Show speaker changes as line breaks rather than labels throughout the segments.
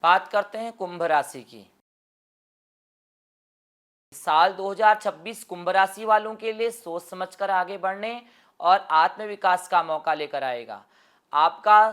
बात करते हैं कुंभ राशि की। साल 2026 कुंभ राशि वालों के लिए सोच समझकर आगे बढ़ने और आत्मविकास का मौका लेकर आएगा। आपका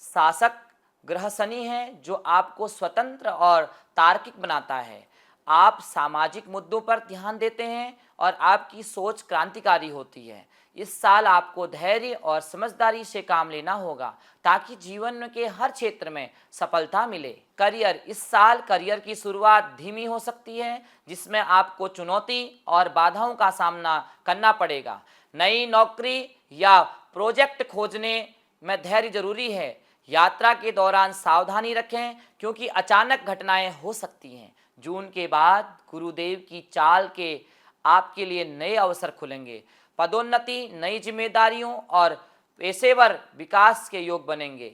शासक ग्रह शनि है जो आपको स्वतंत्र और तार्किक बनाता है। आप सामाजिक मुद्दों पर ध्यान देते हैं और आपकी सोच क्रांतिकारी होती है। इस साल आपको धैर्य और समझदारी से काम लेना होगा ताकि जीवन के हर क्षेत्र में सफलता मिले। करियर, इस साल करियर की शुरुआत धीमी हो सकती है जिसमें आपको चुनौती और बाधाओं का सामना करना पड़ेगा। नई नौकरी या प्रोजेक्ट खोजने में धैर्य जरूरी है। यात्रा के दौरान सावधानी रखें क्योंकि अचानक घटनाएं हो सकती हैं। जून के बाद गुरुदेव की चाल के आपके लिए नए अवसर खुलेंगे। पदोन्नति, नई जिम्मेदारियों और पेशेवर विकास के योग बनेंगे।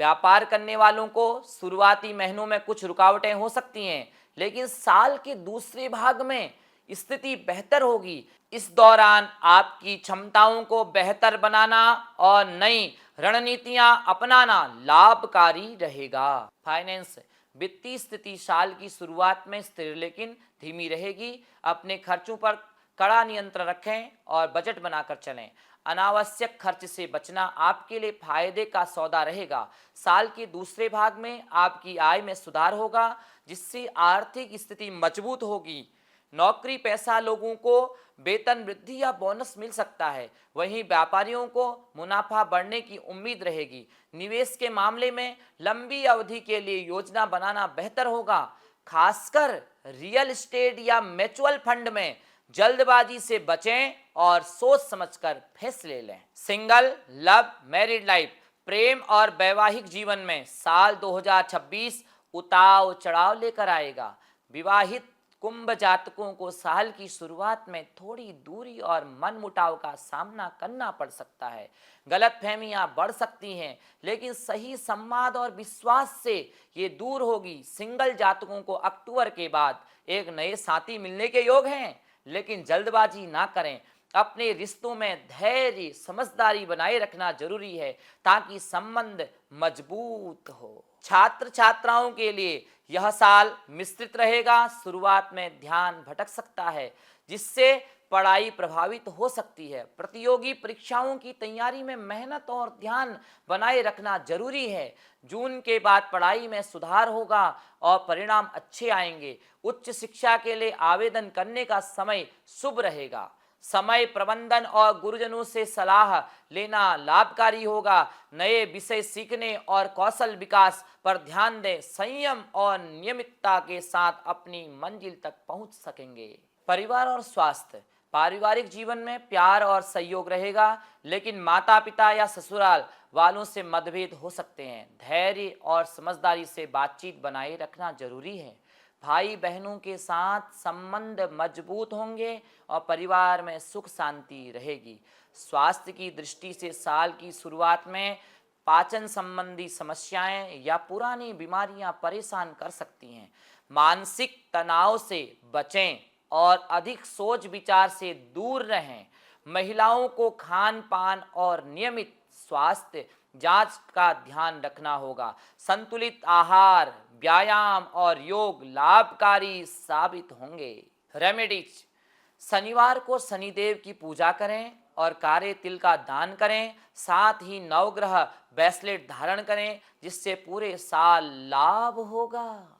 व्यापार करने वालों को शुरुआती महीनों में कुछ रुकावटें हो सकती हैं, लेकिन साल के दूसरे भाग में स्थिति बेहतर होगी। इस दौरान आपकी क्षमताओं को बेहतर बनाना और नई रणनीतियां अपनाना लाभकारी रहेगा। फाइनेंस, वित्तीय स्थिति साल की शुरुआत में स्थिर लेकिन धीमी रहेगी। अपने खर्चों पर कड़ा नियंत्रण रखें और बजट बनाकर चलें। अनावश्यक खर्च से बचना आपके लिए फायदे का सौदा रहेगा। साल के दूसरे भाग में आपकी आय में सुधार होगा जिससे आर्थिक स्थिति मजबूत होगी। नौकरी पेशा लोगों को वेतन वृद्धि या बोनस मिल सकता है, वहीं व्यापारियों को मुनाफा बढ़ने की उम्मीद रहेगी। निवेश के मामले में लंबी अवधि के लिए योजना बनाना बेहतर होगा, खासकर रियल एस्टेट या म्यूचुअल फंड में। जल्दबाजी से बचें और सोच समझकर फैसले लें। सिंगल, लव, मैरिड लाइफ, प्रेम और वैवाहिक जीवन में साल 2026 उतार चढ़ाव लेकर आएगा। विवाहित कुंभ जातकों को साल की शुरुआत में थोड़ी दूरी और मनमुटाव का सामना करना पड़ सकता है। गलतफहमियां बढ़ सकती हैं, लेकिन सही संवाद और विश्वास से ये दूर होगी। सिंगल जातकों को अक्टूबर के बाद एक नए साथी मिलने के योग हैं, लेकिन जल्दबाजी ना करें। अपने रिश्तों में धैर्य समझदारी बनाए रखना जरूरी है ताकि संबंध मजबूत हो। छात्र छात्राओं के लिए यह साल मिश्रित रहेगा। शुरुआत में ध्यान भटक सकता है जिससे पढ़ाई प्रभावित हो सकती है। प्रतियोगी परीक्षाओं की तैयारी में मेहनत और ध्यान बनाए रखना जरूरी है। जून के बाद पढ़ाई में सुधार होगा और परिणाम अच्छे आएंगे। उच्च शिक्षा के लिए आवेदन करने का समय शुभ रहेगा। समय प्रबंधन और गुरुजनों से सलाह लेना लाभकारी होगा। नए विषय सीखने और कौशल विकास पर ध्यान दें। संयम और नियमितता के साथ अपनी मंजिल तक पहुंच सकेंगे। परिवार और स्वास्थ्य, पारिवारिक जीवन में प्यार और सहयोग रहेगा, लेकिन माता पिता या ससुराल वालों से मतभेद हो सकते हैं। धैर्य और समझदारी से बातचीत बनाए रखना जरूरी है। भाई बहनों के साथ संबंध मजबूत होंगे और परिवार में सुख शांति रहेगी। स्वास्थ्य की दृष्टि से साल की शुरुआत में पाचन संबंधी समस्याएं या पुरानी बीमारियां परेशान कर सकती हैं। मानसिक तनाव से बचें और अधिक सोच विचार से दूर रहें। महिलाओं को खान पान और नियमित स्वास्थ्य जांच का ध्यान रखना होगा। संतुलित आहार, व्यायाम और योग लाभकारी साबित होंगे। रेमेडीज, शनिवार को शनिदेव की पूजा करें और कारे तिल का दान करें। साथ ही नवग्रह ब्रेसलेट धारण करें जिससे पूरे साल लाभ होगा।